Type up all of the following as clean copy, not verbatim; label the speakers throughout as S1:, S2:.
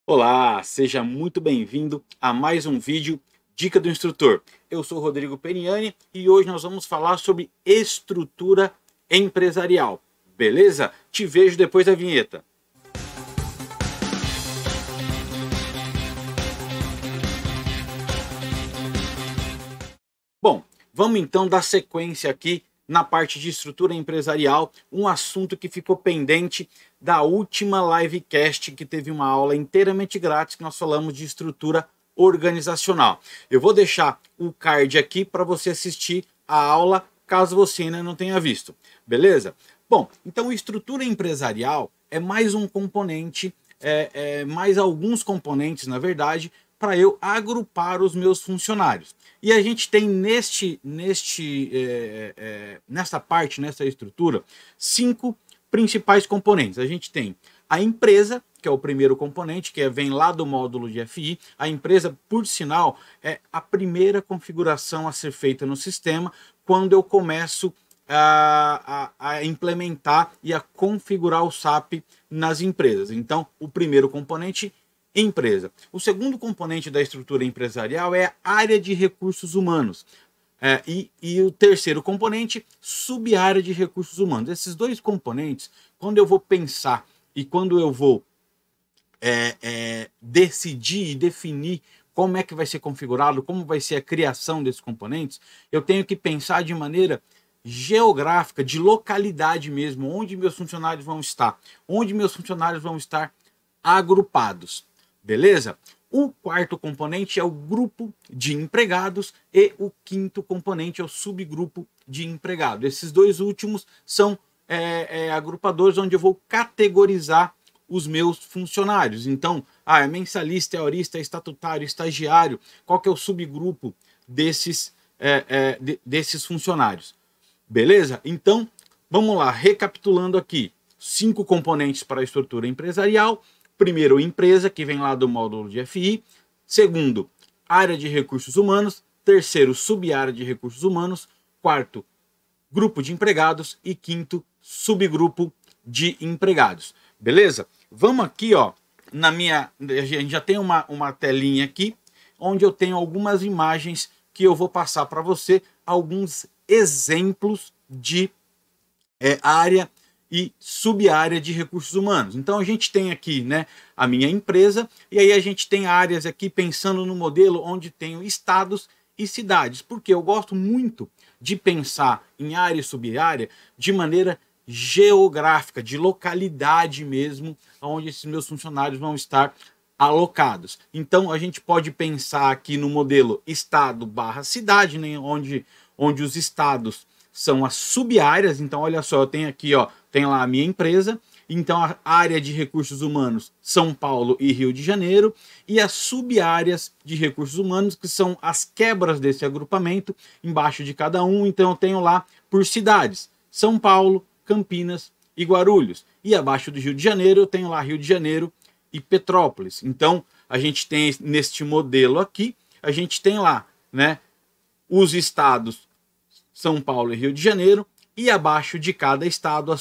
S1: Olá, seja muito bem-vindo a mais um vídeo Dica do Instrutor. Eu sou Rodrigo Peniani e hoje nós vamos falar sobre estrutura empresarial. Beleza? Te vejo depois da vinheta. Bom, vamos então dar sequência aqui na parte de estrutura empresarial, um assunto que ficou pendente da última livecast, que teve uma aula inteiramente grátis, que nós falamos de estrutura organizacional. Eu vou deixar o card aqui para você assistir a aula, caso você ainda não tenha visto. Beleza? Bom, então estrutura empresarial é mais um componente, mais alguns componentes, na verdade, para eu agrupar os meus funcionários. E a gente tem nessa parte, nessa estrutura, 5 principais componentes. A gente tem a empresa, que é o primeiro componente, que vem lá do módulo de FI. A empresa, por sinal, é a primeira configuração a ser feita no sistema quando eu começo a implementar e a configurar o SAP nas empresas. Então, o primeiro componente, empresa. O segundo componente da estrutura empresarial é a área de recursos humanos. E o terceiro componente, sub-área de recursos humanos. Esses dois componentes, quando eu vou pensar e quando eu vou decidir e definir como é que vai ser configurado, como vai ser a criação desses componentes, eu tenho que pensar de maneira geográfica, de localidade mesmo, onde meus funcionários vão estar, agrupados. Beleza? O quarto componente é o grupo de empregados e o quinto componente é o subgrupo de empregados. Esses dois últimos são agrupadores onde eu vou categorizar os meus funcionários. Então, é mensalista, é horista, é estatutário, estagiário. Qual que é o subgrupo desses funcionários? Beleza? Então, vamos lá, recapitulando aqui. 5 componentes para a estrutura empresarial. Primeiro, empresa, que vem lá do módulo de FI. Segundo, área de recursos humanos. Terceiro, sub-área de recursos humanos. Quarto, grupo de empregados. E quinto, subgrupo de empregados. Beleza? Vamos aqui, ó, a gente já tem uma telinha aqui, onde eu tenho algumas imagens que eu vou passar para você, alguns exemplos de área e sub-área de recursos humanos. Então a gente tem aqui, né, a minha empresa, e aí a gente tem áreas aqui pensando no modelo onde tenho estados e cidades, porque eu gosto muito de pensar em área e sub-área de maneira geográfica, de localidade mesmo, onde esses meus funcionários vão estar alocados. Então a gente pode pensar aqui no modelo estado barra cidade, né, onde os estados são as sub-áreas. Então olha só, eu tenho aqui, ó, tem lá a minha empresa, então a área de recursos humanos São Paulo e Rio de Janeiro, e as sub-áreas de recursos humanos, que são as quebras desse agrupamento, embaixo de cada um. Então eu tenho lá por cidades, São Paulo, Campinas e Guarulhos. E abaixo do Rio de Janeiro eu tenho lá Rio de Janeiro e Petrópolis. Então a gente tem neste modelo aqui, a gente tem lá, né, os estados São Paulo e Rio de Janeiro, e abaixo de cada estado,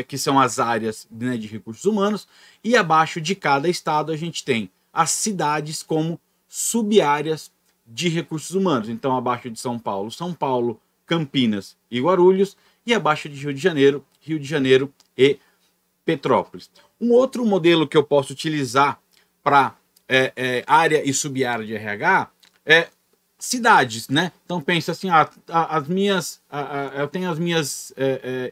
S1: que são as áreas, né, de recursos humanos, e abaixo de cada estado a gente tem as cidades como sub-áreas de recursos humanos. Então abaixo de São Paulo, Campinas e Guarulhos, e abaixo de Rio de Janeiro e Petrópolis. Um outro modelo que eu posso utilizar para área e sub-área de RH é cidades, né? Então pensa assim, eu tenho as minhas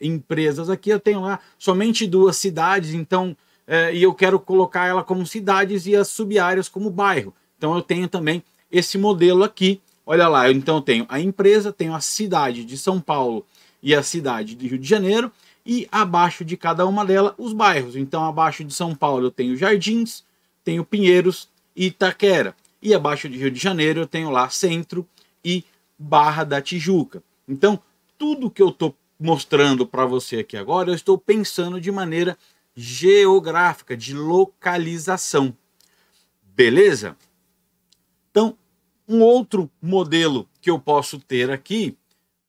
S1: empresas aqui, eu tenho lá somente 2 cidades, então e eu quero colocar ela como cidades e as sub-áreas como bairro. Então eu tenho também esse modelo aqui. Olha lá, então eu tenho a empresa, tenho a cidade de São Paulo e a cidade de Rio de Janeiro, e abaixo de cada uma delas os bairros. Então abaixo de São Paulo eu tenho Jardins, tenho Pinheiros e Itaquera. E abaixo de Rio de Janeiro eu tenho lá Centro e Barra da Tijuca. Então, tudo que eu estou mostrando para você aqui agora, eu estou pensando de maneira geográfica, de localização. Beleza? Então, um outro modelo que eu posso ter aqui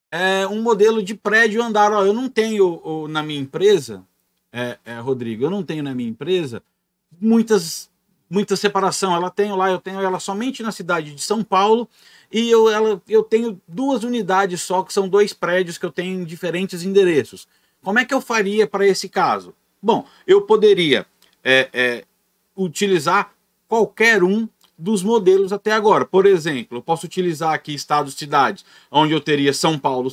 S1: é um modelo de prédio andar. Ó, eu não tenho na minha empresa, Rodrigo, eu não tenho na minha empresa muitas muita separação. Eu tenho ela somente na cidade de São Paulo e eu tenho 2 unidades só, que são 2 prédios que eu tenho em diferentes endereços. Como é que eu faria para esse caso? Bom, eu poderia utilizar qualquer um dos modelos até agora. Por exemplo, eu posso utilizar aqui estados, cidades, onde eu teria São Paulo,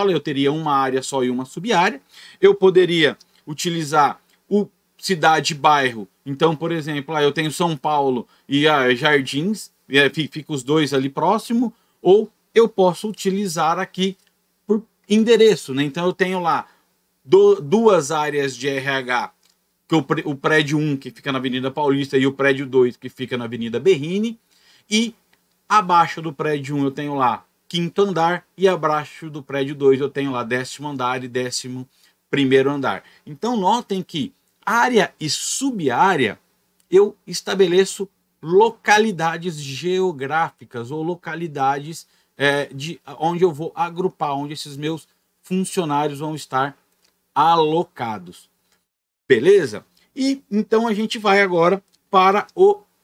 S1: eu teria uma área só e uma subárea. Eu poderia utilizar o cidade, bairro. Então, por exemplo, eu tenho São Paulo e Jardins, fica os 2 ali próximo, ou eu posso utilizar aqui por endereço, né? Então eu tenho lá 2 áreas de RH, que o prédio 1 que fica na Avenida Paulista e o prédio 2 que fica na Avenida Berrini, e abaixo do prédio 1 eu tenho lá 5º andar e abaixo do prédio 2 eu tenho lá 10º andar e 11º andar. Então notem que área e subárea eu estabeleço localidades geográficas ou localidades de onde eu vou agrupar, onde esses meus funcionários vão estar alocados. Beleza? E então a gente vai agora para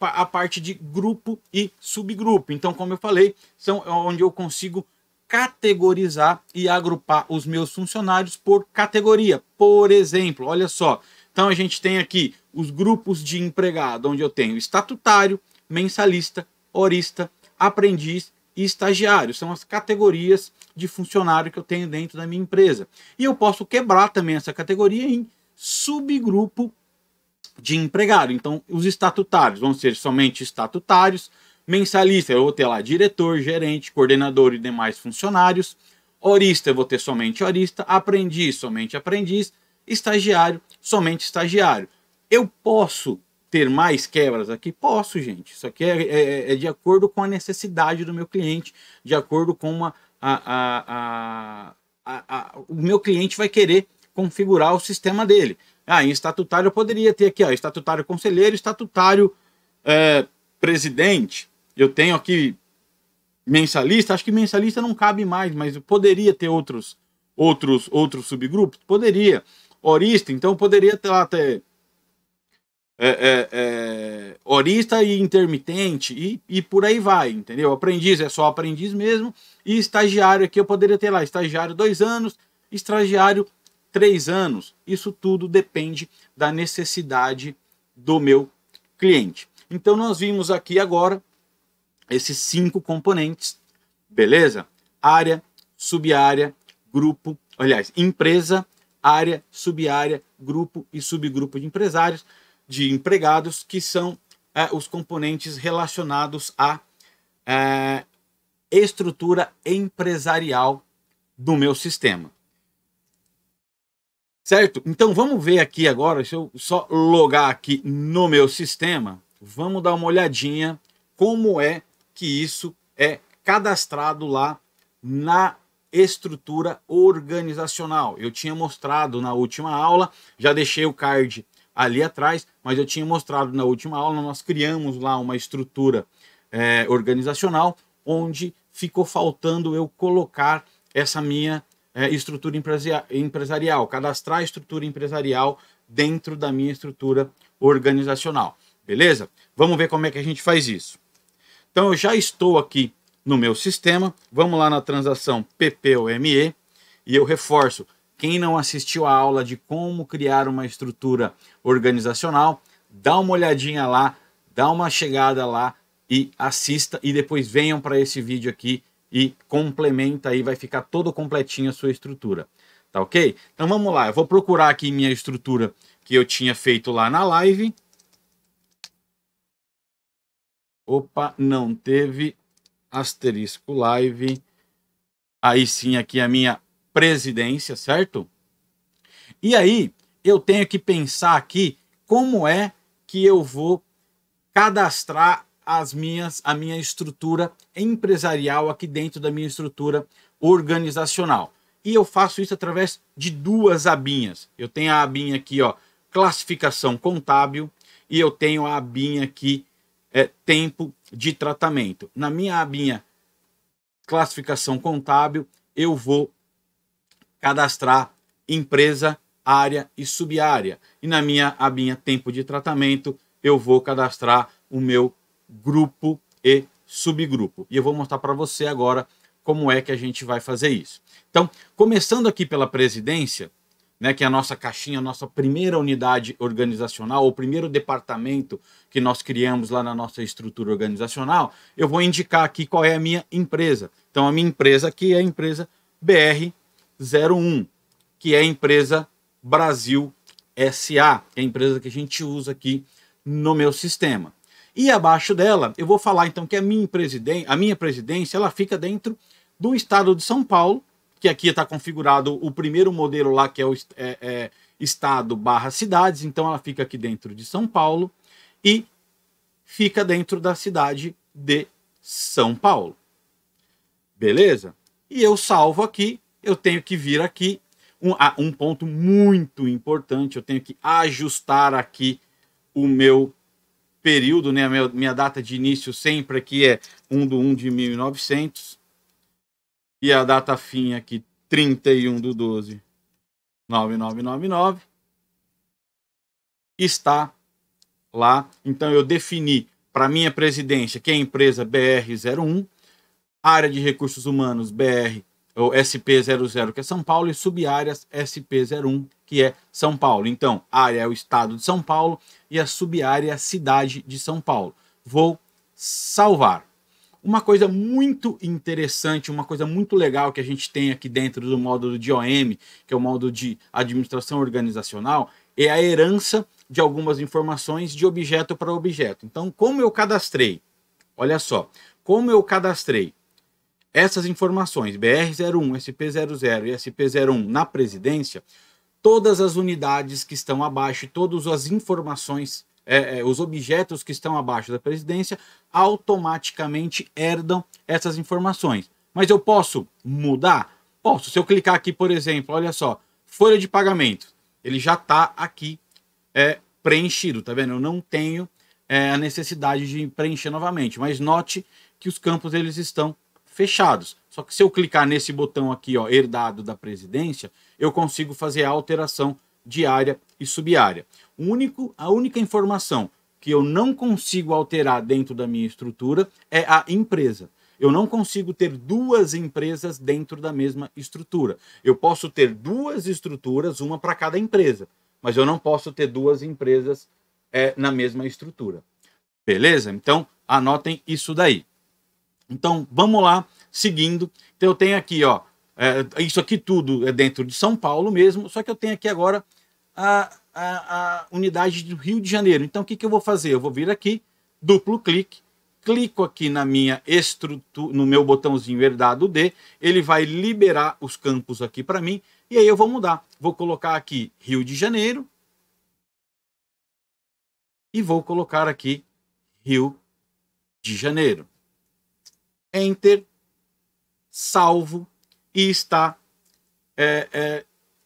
S1: a parte de grupo e subgrupo. Então, como eu falei, são onde eu consigo categorizar e agrupar os meus funcionários por categoria. Por exemplo, olha só. Então a gente tem aqui os grupos de empregado, onde eu tenho estatutário, mensalista, horista, aprendiz e estagiário. São as categorias de funcionário que eu tenho dentro da minha empresa. E eu posso quebrar também essa categoria em subgrupo de empregado. Então, os estatutários vão ser somente estatutários, mensalista eu vou ter lá diretor, gerente, coordenador e demais funcionários, horista eu vou ter somente horista, aprendiz somente aprendiz, estagiário somente estagiário. Eu posso ter mais quebras aqui? Posso, gente. Isso aqui é de acordo com a necessidade do meu cliente, de acordo com o meu cliente vai querer configurar o sistema dele. Em estatutário eu poderia ter aqui, estatutário conselheiro, estatutário presidente. Eu tenho aqui mensalista, acho que mensalista não cabe mais, mas eu poderia ter outros subgrupos? Poderia. Horista, então eu poderia ter lá até horista e intermitente e por aí vai, entendeu? Aprendiz é só aprendiz mesmo, e estagiário aqui eu poderia ter lá estagiário 2 anos, estagiário 3 anos. Isso tudo depende da necessidade do meu cliente. Então nós vimos aqui agora esses 5 componentes, beleza? Área, subárea, grupo, aliás, empresa, área, subárea, grupo e subgrupo de empresários, de empregados, que são os componentes relacionados à estrutura empresarial do meu sistema. Certo? Então vamos ver aqui agora, se eu só logar aqui no meu sistema, vamos dar uma olhadinha como é que isso é cadastrado lá na estrutura organizacional. Eu tinha mostrado na última aula, já deixei o card ali atrás, mas eu tinha mostrado na última aula, nós criamos lá uma estrutura organizacional, onde ficou faltando eu colocar essa minha estrutura empresarial, cadastrar a estrutura empresarial dentro da minha estrutura organizacional. Beleza? Vamos ver como é que a gente faz isso. Então eu já estou aqui no meu sistema, vamos lá na transação PPOME e eu reforço, quem não assistiu a aula de como criar uma estrutura organizacional, dá uma olhadinha lá, dá uma chegada lá e assista, e depois venham para esse vídeo aqui e complementa aí, vai ficar todo completinho a sua estrutura, tá ok? Então vamos lá, eu vou procurar aqui minha estrutura que eu tinha feito lá na live. Opa, não teve asterisco live. Aí sim, aqui a minha presidência, certo? E aí, eu tenho que pensar aqui como é que eu vou cadastrar a minha estrutura empresarial aqui dentro da minha estrutura organizacional. E eu faço isso através de 2 abinhas. Eu tenho a abinha aqui, ó, classificação contábil, e eu tenho a abinha aqui, tempo de tratamento. Na minha abinha classificação contábil, eu vou cadastrar empresa, área e subárea. E na minha abinha tempo de tratamento, eu vou cadastrar o meu grupo e subgrupo. E eu vou mostrar para você agora como é que a gente vai fazer isso. Então, começando aqui pela presidência, né, que é a nossa caixinha, a nossa primeira unidade organizacional, o primeiro departamento que nós criamos lá na nossa estrutura organizacional, eu vou indicar aqui qual é a minha empresa. Então, a minha empresa aqui é a empresa BR01, que é a empresa Brasil SA, que é a empresa que a gente usa aqui no meu sistema. E abaixo dela, eu vou falar então que a minha presidência ela fica dentro do estado de São Paulo, que aqui está configurado o primeiro modelo lá, que é o estado/cidades, então ela fica aqui dentro de São Paulo e fica dentro da cidade de São Paulo. Beleza? E eu salvo aqui, eu tenho que vir aqui, um ponto muito importante, eu tenho que ajustar aqui o meu período, né, minha data de início sempre aqui é 1/1/1900 e a data fim aqui 31/12/9999 está lá. Então eu defini para minha presidência, que é a empresa BR01, área de recursos humanos BR ou SP00, que é São Paulo, e subáreas SP01, que é São Paulo. Então, área é o estado de São Paulo e a subárea é a cidade de São Paulo. Vou salvar. Uma coisa muito interessante, uma coisa muito legal que a gente tem aqui dentro do módulo de OM, que é o módulo de administração organizacional, é a herança de algumas informações de objeto para objeto. Então, como eu cadastrei, olha só, como eu cadastrei essas informações, BR01, SP00 e SP01 na presidência, todas as unidades que estão abaixo, todas as informações, os objetos que estão abaixo da presidência, automaticamente herdam essas informações. Mas eu posso mudar? Posso. Se eu clicar aqui, por exemplo, olha só, folha de pagamento, ele já está aqui preenchido, tá vendo? Eu não tenho a necessidade de preencher novamente, mas note que os campos eles estão fechados. Só que se eu clicar nesse botão aqui, ó, herdado da presidência, eu consigo fazer a alteração de área e subárea. A única informação que eu não consigo alterar dentro da minha estrutura é a empresa. Eu não consigo ter duas empresas dentro da mesma estrutura. Eu posso ter duas estruturas, uma para cada empresa, mas eu não posso ter duas empresas na mesma estrutura. Beleza? Então, anotem isso daí. Então, vamos lá, seguindo. Então, eu tenho aqui, ó, isso aqui tudo é dentro de São Paulo mesmo, só que eu tenho aqui agora a unidade do Rio de Janeiro. Então, o que eu vou fazer? Eu vou vir aqui, duplo clique, clico aqui na minha estrutura, no meu botãozinho herdado D, ele vai liberar os campos aqui para mim, e aí eu vou mudar. Vou colocar aqui Rio de Janeiro, e vou colocar aqui Rio de Janeiro. Enter, salvo e está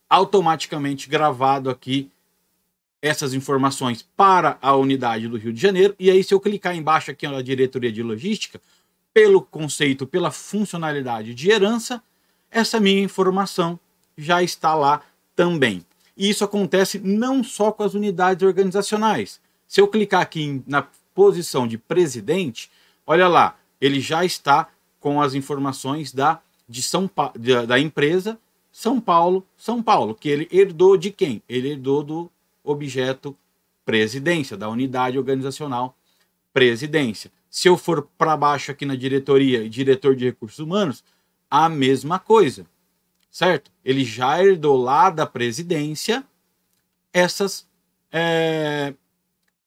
S1: automaticamente gravado aqui essas informações para a unidade do Rio de Janeiro. E aí se eu clicar embaixo aqui na diretoria de logística, pelo conceito, pela funcionalidade de herança, essa minha informação já está lá também. E isso acontece não só com as unidades organizacionais. Se eu clicar aqui na posição de presidente, olha lá, ele já está com as informações da empresa São Paulo, que ele herdou de quem? Ele herdou do objeto presidência, da unidade organizacional presidência. Se eu for para baixo aqui na diretoria e diretor de recursos humanos, a mesma coisa, certo? Ele já herdou lá da presidência essas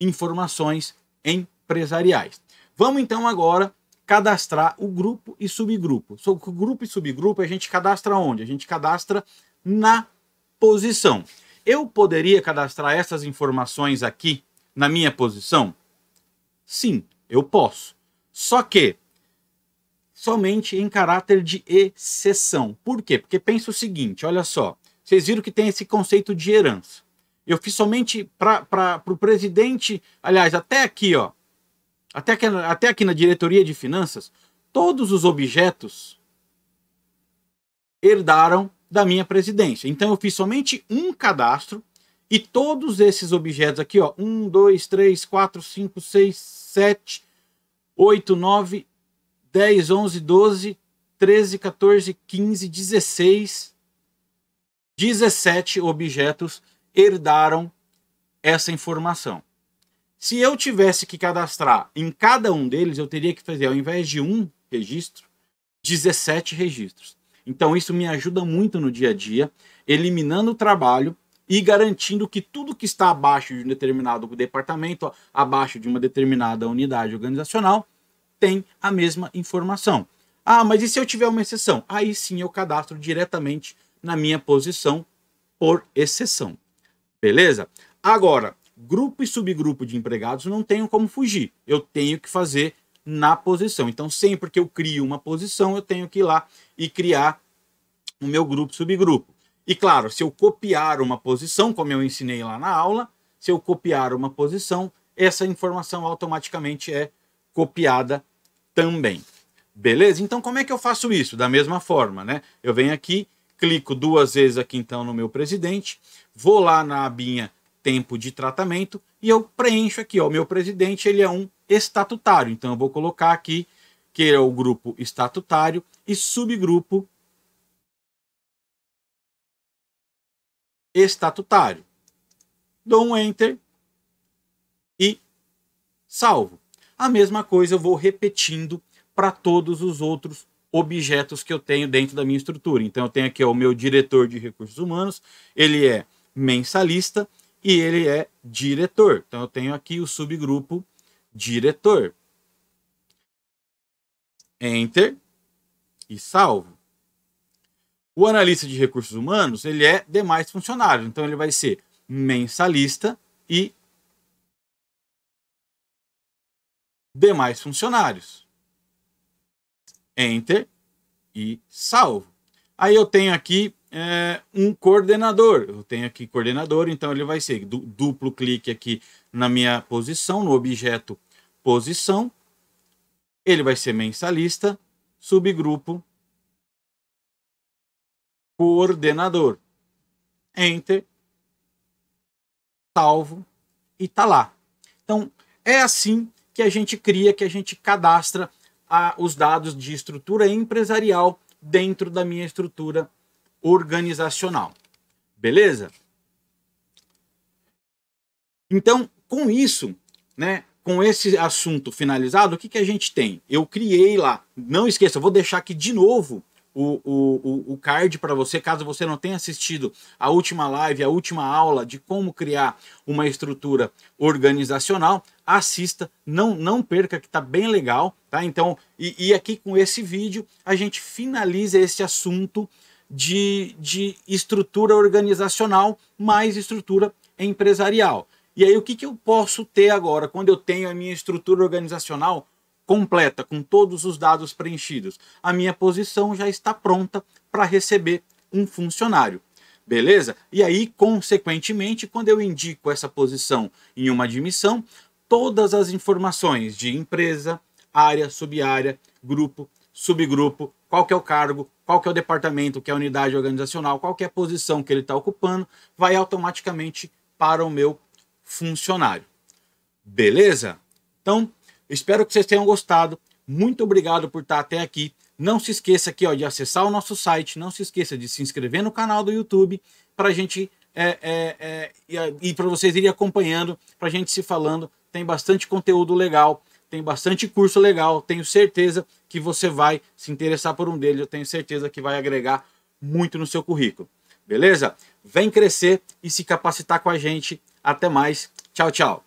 S1: informações empresariais. Vamos então agora cadastrar o grupo e subgrupo. O grupo e subgrupo a gente cadastra onde? A gente cadastra na posição. Eu poderia cadastrar essas informações aqui na minha posição? Sim, eu posso. Só que somente em caráter de exceção. Por quê? Porque pensa o seguinte, olha só. Vocês viram que tem esse conceito de herança. Eu fiz somente para o presidente, aliás, até aqui, ó. Até aqui na diretoria de finanças, todos os objetos herdaram da minha presidência. Então eu fiz somente um cadastro E todos esses objetos aqui, ó, 1, 2, 3, 4, 5, 6, 7, 8, 9, 10, 11, 12, 13, 14, 15, 16, 17 objetos herdaram essa informação. Se eu tivesse que cadastrar em cada um deles, eu teria que fazer, ao invés de um registro, 17 registros. Então isso me ajuda muito no dia a dia, eliminando o trabalho e garantindo que tudo que está abaixo de um determinado departamento, abaixo de uma determinada unidade organizacional, tem a mesma informação. Ah, mas e se eu tiver uma exceção? Aí sim eu cadastro diretamente na minha posição por exceção. Beleza? Agora, grupo e subgrupo de empregados não tenho como fugir. Eu tenho que fazer na posição. Então, sempre que eu crio uma posição, eu tenho que ir lá e criar o meu grupo, subgrupo. E claro, se eu copiar uma posição, como eu ensinei lá na aula, se eu copiar uma posição, essa informação automaticamente é copiada também. Beleza? Então, como é que eu faço isso? Da mesma forma, né? Eu venho aqui, clico duas vezes aqui então no meu presidente, vou lá na abinha tempo de tratamento e eu preencho aqui, ó, o meu presidente, ele é um estatutário. Então, eu vou colocar aqui que é o grupo estatutário e subgrupo estatutário. Dou um Enter e salvo. A mesma coisa eu vou repetindo para todos os outros objetos que eu tenho dentro da minha estrutura. Então eu tenho aqui ó, o meu diretor de recursos humanos, ele é mensalista e ele é diretor. Então eu tenho aqui o subgrupo diretor. Enter e salvo. O analista de recursos humanos, ele é demais funcionários. Então ele vai ser mensalista e demais funcionários. Enter e salvo. Aí eu tenho aqui um coordenador. Eu tenho aqui coordenador, então ele vai ser duplo clique aqui na minha posição, no objeto posição. Ele vai ser mensalista, subgrupo coordenador. Enter, salvo e tá lá. Então é assim que a gente cria, que a gente cadastra os dados de estrutura empresarial dentro da minha estrutura organizacional. Beleza? Então, com isso, né, com esse assunto finalizado, o que a gente tem? Eu criei lá, não esqueça, eu vou deixar aqui de novo o card para você, caso você não tenha assistido a última live, a última aula de como criar uma estrutura organizacional, assista, não perca, que tá bem legal, tá? Então, e aqui com esse vídeo a gente finaliza esse assunto de estrutura organizacional mais estrutura empresarial. E aí o que eu posso ter agora, quando eu tenho a minha estrutura organizacional completa, com todos os dados preenchidos? A minha posição já está pronta para receber um funcionário. Beleza? E aí, consequentemente, quando eu indico essa posição em uma admissão, todas as informações de empresa, área, subárea, grupo, subgrupo, qual que é o cargo, qual que é o departamento, que é a unidade organizacional, qual que é a posição que ele está ocupando, vai automaticamente para o meu funcionário. Beleza? Então, espero que vocês tenham gostado. Muito obrigado por estar até aqui. Não se esqueça aqui ó, de acessar o nosso site. Não se esqueça de se inscrever no canal do YouTube para a gente e para vocês irem acompanhando, para a gente se falando. Tem bastante conteúdo legal, tem bastante curso legal. Tenho certeza que você vai se interessar por um deles. Eu tenho certeza que vai agregar muito no seu currículo. Beleza? Vem crescer e se capacitar com a gente. Até mais. Tchau, tchau.